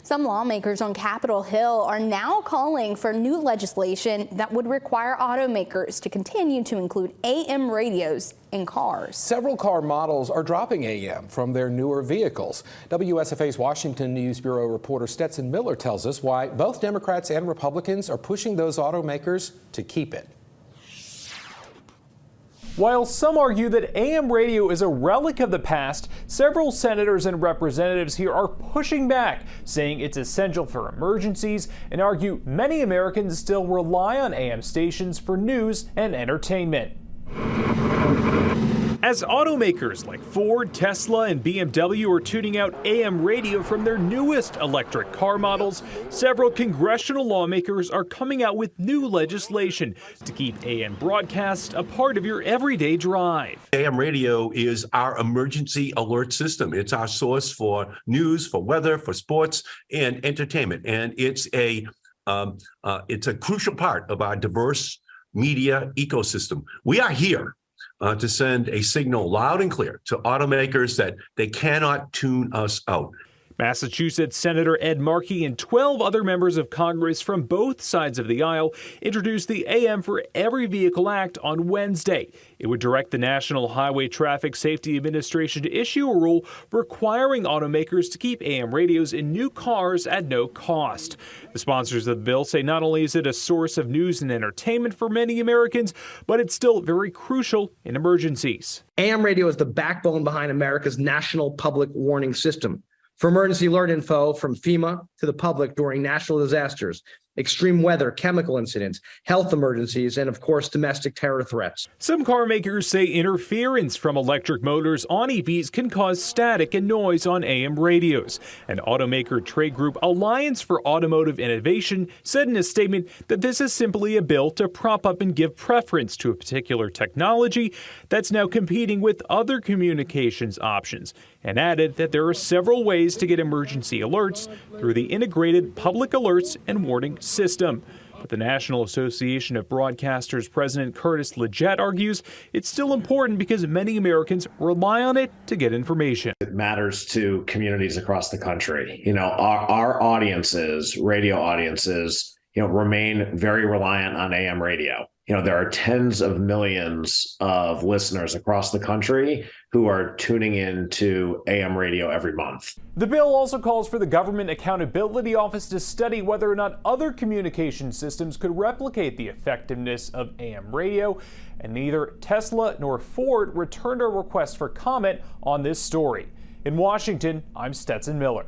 Some lawmakers on Capitol Hill are now calling for new legislation that would require automakers to continue to include AM radios in cars. Several car models are dropping AM from their newer vehicles. WSFA's Washington News Bureau reporter Stetson Miller tells us why both Democrats and Republicans are pushing those automakers to keep it. While some argue that AM radio is a relic of the past, several senators and representatives here are pushing back, saying it's essential for emergencies, and argue many Americans still rely on AM stations for news and entertainment. As automakers like Ford, Tesla, and BMW are tuning out AM radio from their newest electric car models, several congressional lawmakers are coming out with new legislation to keep AM broadcasts a part of your everyday drive. AM radio is our emergency alert system. It's our source for news, for weather, for sports, and entertainment. And it's a crucial part of our diverse media ecosystem. We are here to send a signal loud and clear to automakers that they cannot tune us out. Massachusetts Senator Ed Markey and 12 other members of Congress from both sides of the aisle introduced the AM for Every Vehicle Act on Wednesday. It would direct the National Highway Traffic Safety Administration to issue a rule requiring automakers to keep AM radios in new cars at no cost. The sponsors of the bill say not only is it a source of news and entertainment for many Americans, but it's still very crucial in emergencies. AM radio is the backbone behind America's national public warning system. For emergency alert info from FEMA to the public during national disasters, extreme weather, chemical incidents, health emergencies, and of course, domestic terror threats. Some car makers say interference from electric motors on EVs can cause static and noise on AM radios. An automaker trade group, Alliance for Automotive Innovation, said in a statement that this is simply a bill to prop up and give preference to a particular technology that's now competing with other communications options, and added that there are several ways to get emergency alerts through the integrated public alerts and warning system. But the National Association of Broadcasters President Curtis Leggett argues it's still important because many Americans rely on it to get information. It matters to communities across the country. Our audiences, radio audiences, remain very reliant on AM radio. There are tens of millions of listeners across the country who are tuning in to AM radio every month. The bill also calls for the Government Accountability Office to study whether or not other communication systems could replicate the effectiveness of AM radio, and neither Tesla nor Ford returned a request for comment on this story. In Washington, I'm Stetson Miller.